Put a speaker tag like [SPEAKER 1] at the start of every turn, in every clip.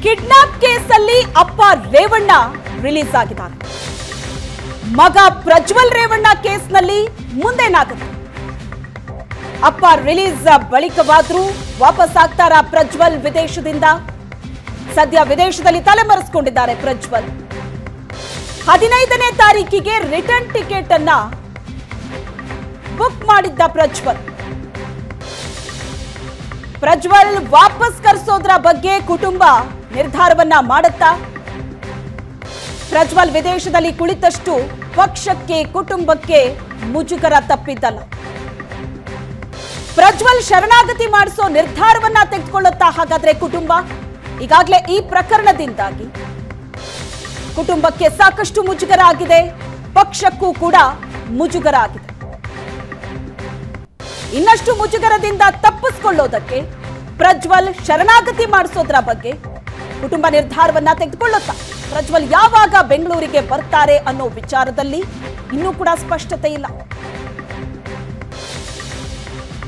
[SPEAKER 1] Kidnap ಕೇಸಲ್ಲಿ ಅಪ್ಪ Revanna release ಆಗಿದ್ದಾರೆ. ಮಗ ಪ್ರಜ್ವಲ್ ರೇವಣ್ಣ ಕೇಸ್ನಲ್ಲಿ ಮುಂದೇನಾಗುತ್ತೆ? ಅಪ್ಪ ರಿಲೀಸ್ ಬಳಿಕವಾದ್ರೂ ವಾಪಸ್ ಆಗ್ತಾರಾ ಪ್ರಜ್ವಲ್ ವಿದೇಶದಿಂದ? ಸದ್ಯ ವಿದೇಶದಲ್ಲಿ ತಲೆಮರೆಸಿಕೊಂಡಿದ್ದಾರೆ ಪ್ರಜ್ವಲ್. 15ನೇ ತಾರೀಕಿಗೆ ರಿಟರ್ನ್ ಟಿಕೆಟ್ ಅನ್ನ ಬುಕ್ ಮಾಡಿದ್ದ ಪ್ರಜ್ವಲ್ ವಾಪಸ್ ಕರೆಸೋದ್ರ ಬಗ್ಗೆ ಕುಟುಂಬ ನಿರ್ಧಾರವನ್ನ ಮಾಡುತ್ತಾ? ಪ್ರಜ್ವಲ್ ವಿದೇಶದಲ್ಲಿ ಕುಳಿತಷ್ಟು ಪಕ್ಷಕ್ಕೆ ಕುಟುಂಬಕ್ಕೆ ಮುಜುಗರ ತಪ್ಪಿದ್ದಲ್ಲ. ಪ್ರಜ್ವಲ್ ಶರಣಾಗತಿ ಮಾಡಿಸೋ ನಿರ್ಧಾರವನ್ನ ತೆಗೆದುಕೊಳ್ಳುತ್ತಾ ಹಾಗಾದ್ರೆ ಕುಟುಂಬ? ಈಗಾಗಲೇ ಈ ಪ್ರಕರಣದಿಂದಾಗಿ ಕುಟುಂಬಕ್ಕೆ ಸಾಕಷ್ಟು ಮುಜುಗರ ಆಗಿದೆ, ಪಕ್ಷಕ್ಕೂ ಕೂಡ ಮುಜುಗರ ಆಗಿದೆ. ಇನ್ನಷ್ಟು ಮುಜುಗರದಿಂದ ತಪ್ಪಿಸಿಕೊಳ್ಳೋದಕ್ಕೆ ಪ್ರಜ್ವಲ್ ಶರಣಾಗತಿ ಮಾಡಿಸೋದ್ರ ಬಗ್ಗೆ ಕುಟುಂಬ ನಿರ್ಧಾರವನ್ನ ತೆಗೆದುಕೊಳ್ಳುತ್ತಾ? ಪ್ರಜ್ವಲ್ ಯಾವಾಗ ಬೆಂಗಳೂರಿಗೆ ಬರ್ತಾರೆ ಅನ್ನೋ ವಿಚಾರದಲ್ಲಿ ಇನ್ನೂ ಕೂಡ ಸ್ಪಷ್ಟತೆ ಇಲ್ಲ.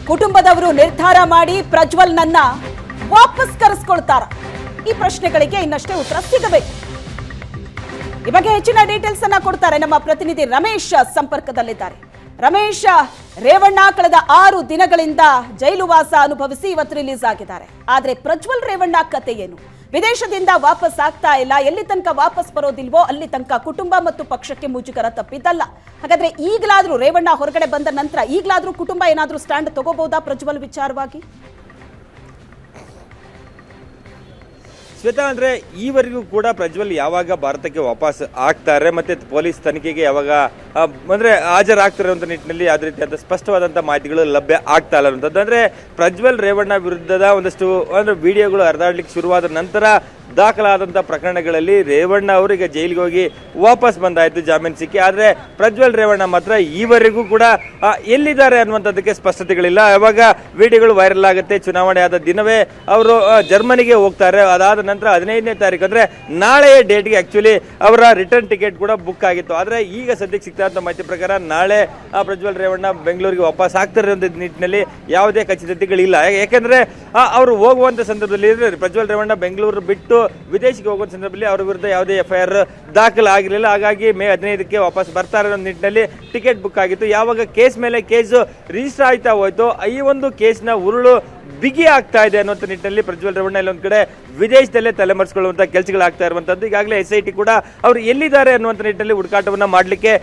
[SPEAKER 1] ಕುಟುಂಬದವರು ನಿರ್ಧಾರ ಮಾಡಿ ಪ್ರಜ್ವಲ್ನನ್ನ ವಾಪಸ್ ಕರೆಸ್ಕೊಳ್ತಾರ? ಈ ಪ್ರಶ್ನೆಗಳಿಗೆ ಇನ್ನಷ್ಟೇ ಉತ್ತರ ಸಿಗಬೇಕು. ಈ ಬಗ್ಗೆ ಹೆಚ್ಚಿನ ಡೀಟೇಲ್ಸ್ ಅನ್ನ ಕೊಡ್ತಾರೆ ನಮ್ಮ ಪ್ರತಿನಿಧಿ ರಮೇಶ್ ಸಂಪರ್ಕದಲ್ಲಿದ್ದಾರೆ. ರಮೇಶ್, ರೇವಣ್ಣ ಕಳೆದ 6 ದಿನಗಳಿಂದ ಜೈಲುವಾಸ ಅನುಭವಿಸಿ ಇವತ್ತು ರಿಲೀಸ್ ಆಗಿದ್ದಾರೆ. ಆದ್ರೆ ಪ್ರಜ್ವಲ್ ರೇವಣ್ಣ ಕತೆ ಏನು? ವಿದೇಶದಿಂದ ವಾಪಸ್ ಆಗ್ತಾ ಇಲ್ಲ, ಎಲ್ಲಿ ತನಕ ವಾಪಸ್ ಬರೋದಿಲ್ವೋ ಅಲ್ಲಿ ತನಕ ಕುಟುಂಬ ಮತ್ತು ಪಕ್ಷಕ್ಕೆ ಮುಜುಗರ ತಪ್ಪಿದ್ದಲ್ಲ. ಹಾಗಾದ್ರೆ ಈಗಲಾದ್ರೂ ರೇವಣ್ಣ ಹೊರಗಡೆ ಬಂದ ನಂತರ ಈಗಲಾದ್ರೂ ಕುಟುಂಬ ಏನಾದ್ರೂ ಸ್ಟ್ಯಾಂಡ್ ತಗೋಬಹುದಾ ಪ್ರಜ್ವಲ್ ವಿಚಾರವಾಗಿ?
[SPEAKER 2] ಶ್ವೇತಾ, ಅಂದ್ರೆ ಈವರೆಗೂ ಕೂಡ ಪ್ರಜ್ವಲ್ ಯಾವಾಗ ಭಾರತಕ್ಕೆ ವಾಪಸ್ ಆಗ್ತಾರೆ ಮತ್ತೆ ಪೊಲೀಸ್ ತನಿಖೆಗೆ ಯಾವಾಗ ಅಂದ್ರೆ ಹಾಜರಾಗ್ತಾರೆ ಅಂತ ನಿಟ್ಟಿನಲ್ಲಿ ಯಾವುದೇ ರೀತಿಯಾದ ಸ್ಪಷ್ಟವಾದಂತಹ ಮಾಹಿತಿಗಳು ಲಭ್ಯ ಆಗ್ತಾ ಇಲ್ಲ ಅನ್ನೋದು. ಅಂದ್ರೆ ಪ್ರಜ್ವಲ್ ರೇವಣ್ಣ ವಿರುದ್ಧದ ಒಂದಷ್ಟು ಅಂದ್ರೆ ವಿಡಿಯೋಗಳು ಹರಿದಾಡ್ಲಿಕ್ಕೆ ಶುರುವಾದ ನಂತರ ದಾಖಲಾದಂಥ ಪ್ರಕರಣಗಳಲ್ಲಿ ರೇವಣ್ಣ ಅವರಿಗೆ ಜೈಲಿಗೆ ಹೋಗಿ ವಾಪಸ್ ಬಂದಾಯ್ತು ಜಾಮೀನು ಸಿಕ್ಕಿ. ಆದರೆ ಪ್ರಜ್ವಲ್ ರೇವಣ್ಣ ಮಾತ್ರ ಈವರೆಗೂ ಕೂಡ ಎಲ್ಲಿದ್ದಾರೆ ಅನ್ನುವಂಥದ್ದಕ್ಕೆ ಸ್ಪಷ್ಟತೆಗಳಿಲ್ಲ. ಯಾವಾಗ ವಿಡಿಯೋಗಳು ವೈರಲ್ ಆಗುತ್ತೆ, ಚುನಾವಣೆ ಆದ ದಿನವೇ ಅವರು ಜರ್ಮನಿಗೆ ಹೋಗ್ತಾರೆ. ಅದಾದ ನಂತರ 15ನೇ ತಾರೀಕು ಅಂದರೆ ನಾಳೆಯ ಡೇಟ್ಗೆ ಆ್ಯಕ್ಚುಲಿ ಅವರ ರಿಟರ್ನ್ ಟಿಕೆಟ್ ಕೂಡ ಬುಕ್ ಆಗಿತ್ತು. ಆದರೆ ಈಗ ಸದ್ಯಕ್ಕೆ ಸಿಗ್ತಾ ಇರೋ ಮಾಹಿತಿ ಪ್ರಕಾರ ನಾಳೆ ಪ್ರಜ್ವಲ್ ರೇವಣ್ಣ ಬೆಂಗಳೂರಿಗೆ ವಾಪಸ್ ಆಗ್ತಾರೆ ಅನ್ನೋ ನಿಟ್ಟಿನಲ್ಲಿ ಯಾವುದೇ ಖಚಿತತೆಗಳಿಲ್ಲ. ಯಾಕೆಂದರೆ ಅವರು ಹೋಗುವಂಥ ಸಂದರ್ಭದಲ್ಲಿ ಪ್ರಜ್ವಲ್ ರೇವಣ್ಣ ಬೆಂಗಳೂರು ಬಿಟ್ಟು ವಿದೇಶಕ್ಕೆ ಹೋಗುವ ಸಂದರ್ಭದಲ್ಲಿ ಅವರ ವಿರುದ್ಧ ಯಾವುದೇ FIR ದಾಖಲಾಗಿರಲಿಲ್ಲ. ಹಾಗಾಗಿ ಮೇ 15ಕ್ಕೆ ವಾಪಸ್ ಬರ್ತಾರೆ ಅನ್ನೋ ನಿಟ್ಟಿನಲ್ಲಿ ಟಿಕೆಟ್ ಬುಕ್ ಆಗಿತ್ತು. ಯಾವಾಗ ಕೇಸ್ ಮೇಲೆ ಕೇಸು ರಿಜಿಸ್ಟರ್ ಆಯ್ತಾ ಹೋಯ್ತು, ಈ ಒಂದು ಕೇಸ್ನ ಉರುಳು ಬಿಗಿ ಆಗ್ತಾ ಇದೆ ಅನ್ನುವಂಥ ನಿಟ್ಟಿನಲ್ಲಿ ಪ್ರಜ್ವಲ್ ರೇವಣ್ಣ ಇಲ್ಲೊಂದು ಕಡೆ ವಿದೇಶದಲ್ಲೇ ತಲೆಮರೆಸಿಕೊಳ್ಳುವಂಥ ಕೆಲಸಗಳಾಗ್ತಾ ಇರುವಂಥದ್ದು. ಈಗಾಗಲೇ SIT ಕೂಡ ಅವರು ಎಲ್ಲಿದ್ದಾರೆ ಅನ್ನುವಂಥ ನಿಟ್ಟಿನಲ್ಲಿ ಹುಡುಕಾಟವನ್ನು ಮಾಡಲಿಕ್ಕೆ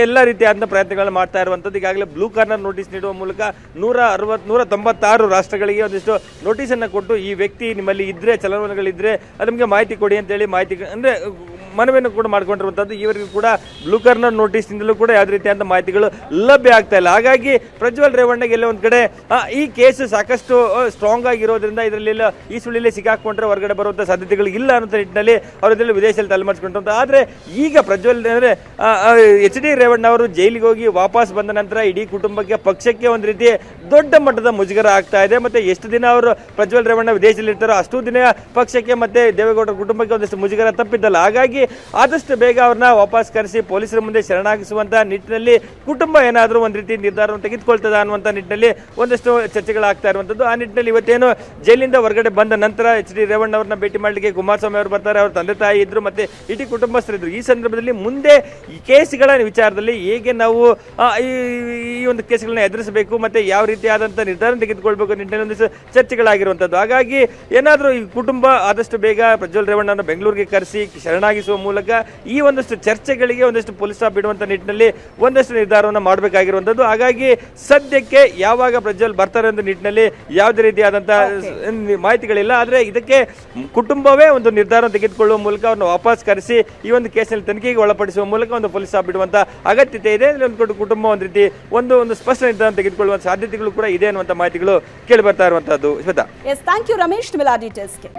[SPEAKER 2] ಎಲ್ಲ ರೀತಿಯಾದ ಪ್ರಯತ್ನಗಳನ್ನು ಮಾಡ್ತಾ ಇರುವಂಥದ್ದು. ಈಗಾಗಲೇ ಬ್ಲೂ ಕಾರ್ನರ್ ನೋಟಿಸ್ ನೀಡುವ ಮೂಲಕ 196 ರಾಷ್ಟ್ರಗಳಿಗೆ ಒಂದಿಷ್ಟು ನೋಟಿಸನ್ನು ಕೊಟ್ಟು ಈ ವ್ಯಕ್ತಿ ನಿಮ್ಮಲ್ಲಿ ಇದ್ರೆ, ಚಲನವಲನಗಳಿದ್ರೆ ಅದು ನಿಮಗೆ ಮಾಹಿತಿ ಕೊಡಿ ಅಂತೇಳಿ ಮಾಹಿತಿ ಅಂದರೆ ಮನವಿಯನ್ನು ಕೂಡ ಮಾಡ್ಕೊಂಡಿರುವಂಥದ್ದು. ಇವರಿಗೂ ಕೂಡ ಬ್ಲೂ ಕಾರ್ನರ್ ನೋಟಿಸ್ನಿಂದಲೂ ಕೂಡ ಯಾವುದೇ ರೀತಿಯಾದ ಮಾಹಿತಿಗಳು ಲಭ್ಯ ಆಗ್ತಾ ಇಲ್ಲ. ಹಾಗಾಗಿ ಪ್ರಜ್ವಲ್ ರೇವಣ್ಣಗೆ ಎಲ್ಲ ಒಂದು ಕಡೆ ಈ ಕೇಸ್ ಸಾಕಷ್ಟು ಸ್ಟ್ರಾಂಗ್ ಆಗಿರೋದ್ರಿಂದ ಇದರಲ್ಲೆಲ್ಲ ಈ ಸುಳ್ಳಿಲೆ ಸಿಕ್ಕಾಕೊಂಡ್ರೆ ಹೊರಗಡೆ ಬರುವಂಥ ಸಾಧ್ಯತೆಗಳು ಇಲ್ಲ ಅನ್ನೋ ನಿಟ್ಟಿನಲ್ಲಿ ಅವರದೆಲ್ಲ ವಿದೇಶದಲ್ಲಿ ತಲೆಮರೆಸಿಕೊಂಡಂತ. ಆದರೆ ಈಗ ಪ್ರಜ್ವಲ್ ಅಂದರೆ HD ರೇವಣ್ಣ ಅವರು ಜೈಲಿಗೆ ಹೋಗಿ ವಾಪಸ್ ಬಂದ ನಂತರ ಇಡೀ ಕುಟುಂಬಕ್ಕೆ, ಪಕ್ಷಕ್ಕೆ ಒಂದು ರೀತಿ ದೊಡ್ಡ ಮಟ್ಟದ ಮುಜುಗರ ಆಗ್ತಾ ಇದೆ. ಮತ್ತೆ ಎಷ್ಟು ದಿನ ಅವರು ಪ್ರಜ್ವಲ್ ರೇವಣ್ಣ ವಿದೇಶದಲ್ಲಿ ಇರ್ತಾರೋ ಅಷ್ಟು ದಿನ ಪಕ್ಷಕ್ಕೆ ಮತ್ತೆ ದೇವೇಗೌಡರ ಕುಟುಂಬಕ್ಕೆ ಒಂದಷ್ಟು ಮುಜುಗರ ತಪ್ಪಿದ್ದಲ್ಲ. ಹಾಗಾಗಿ ಆದಷ್ಟು ಬೇಗ ಅವ್ರನ್ನ ವಾಪಸ್ ಕರೆಸಿ ಪೊಲೀಸರ ಮುಂದೆ ಶರಣಾಗಿಸುವಂತ ನಿಟ್ಟಿನಲ್ಲಿ ಕುಟುಂಬ ಏನಾದರೂ ಒಂದು ರೀತಿ ನಿರ್ಧಾರವನ್ನು ತೆಗೆದುಕೊಳ್ತದ ಅನ್ನುವಂಥ ನಿಟ್ಟಿನಲ್ಲಿ ಒಂದಷ್ಟು ಚರ್ಚೆಗಳಾಗ್ತಾ ಇರುವಂಥದ್ದು. ಆ ನಿಟ್ಟಿನಲ್ಲಿ ಇವತ್ತೇನು ಜೈಲಿಂದ ಹೊರಗಡೆ ಬಂದ ನಂತರ HD ರೇವಣ್ಣ ಅವ್ರನ್ನ ಭೇಟಿ ಮಾಡಲಿಕ್ಕೆ ಕುಮಾರಸ್ವಾಮಿ ಅವರು ಬರ್ತಾರೆ. ಅವ್ರ ತಂದೆ ತಾಯಿ ಇದ್ರು, ಮತ್ತೆ ಇಡೀ ಕುಟುಂಬಸ್ಥರಿದ್ರು. ಈ ಸಂದರ್ಭದಲ್ಲಿ ಮುಂದೆ ಈ ಕೇಸ್ಗಳ ವಿಚಾರದಲ್ಲಿ ಹೇಗೆ ನಾವು ಈ ಒಂದು ಕೇಸ್ಗಳನ್ನ ಎದುರಿಸಬೇಕು ಮತ್ತೆ ಯಾವ ರೀತಿಯಾದಂಥ ನಿರ್ಧಾರ ತೆಗೆದುಕೊಳ್ಬೇಕು ನಿಟ್ಟಿನಲ್ಲಿ ಒಂದಿಷ್ಟು ಚರ್ಚೆಗಳಾಗಿರುವಂಥದ್ದು. ಹಾಗಾಗಿ ಏನಾದರೂ ಈ ಕುಟುಂಬ ಆದಷ್ಟು ಬೇಗ ಪ್ರಜ್ವಲ್ ರೇವಣ್ಣನ ಬೆಂಗಳೂರಿಗೆ ಕರೆಸಿ ಶರಣಾಗಿಸುವ ಮೂಲಕ ಈ ಒಂದಷ್ಟು ಚರ್ಚೆಗಳಿಗೆ ಒಂದಷ್ಟು ಪೊಲೀಸ್ ಸ್ಟಾಪ್ ಬಿಡುವಂತ ನಿಟ್ಟಿನಲ್ಲಿ ಒಂದಷ್ಟು ನಿರ್ಧಾರವನ್ನು ಮಾಡಬೇಕಾಗಿರುವಂಥದ್ದು. ಹಾಗಾಗಿ ಸದ್ಯಕ್ಕೆ ಯಾವಾಗ ಪ್ರಜ್ವಲ್ ಬರ್ತಾರೆ ಅಂತ ನಿಟ್ಟಿನಲ್ಲಿ ಯಾವುದೇ ರೀತಿಯಾದಂತಹ ಮಾಹಿತಿಗಳಿಲ್ಲ. ಆದರೆ ಇದಕ್ಕೆ ಕುಟುಂಬವೇ ಒಂದು ನಿರ್ಧಾರ ತೆಗೆದುಕೊಳ್ಳುವ ಮೂಲಕ ಅವ್ರನ್ನ ವಾಪಸ್ ಕರೆಸಿ ಈ ಒಂದು ಕೇಸಿನಲ್ಲಿ ತನಿಖೆಗೆ ಒಳಪಡಿಸುವ ಮೂಲಕ ಒಂದು ಪೊಲೀಸ್ ಸ್ಟಾಪ್ ಬಿಡುವಂತ ಅಗತ್ಯತೆ ಇದೆ. ಒಂದು ಕುಟುಂಬ ಒಂದು ರೀತಿ ಒಂದು ಸ್ಪಷ್ಟ ನಿರ್ಧಾರ ತೆಗೆದುಕೊಳ್ಳುವ ಸಾಧ್ಯತೆಗಳು ಕೂಡ ಇದೆ ಅನ್ನುವಂಥ ಮಾಹಿತಿಗಳು ಕೇಳಿ ಬರ್ತಾ ಇರುವಂತದ್ದು. ಶ್ವೇತಾ,
[SPEAKER 1] ಥ್ಯಾಂಕ್ ಯು ರಮೇಶ್ ನಿಮ್ಮೆಲ್ಲ ಡೀಟೇಲ್ಸ್ಗೆ.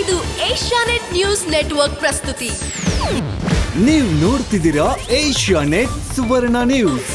[SPEAKER 3] ಇದು ಏಷ್ಯಾನೆಟ್ ನ್ಯೂಸ್ ನೆಟ್ವರ್ಕ್ ಪ್ರಸ್ತುತಿ.
[SPEAKER 4] ನೀವು ನೋಡ್ತಿದ್ದೀರಾ ಏಷ್ಯಾನೆಟ್ ಸುವರ್ಣ ನ್ಯೂಸ್.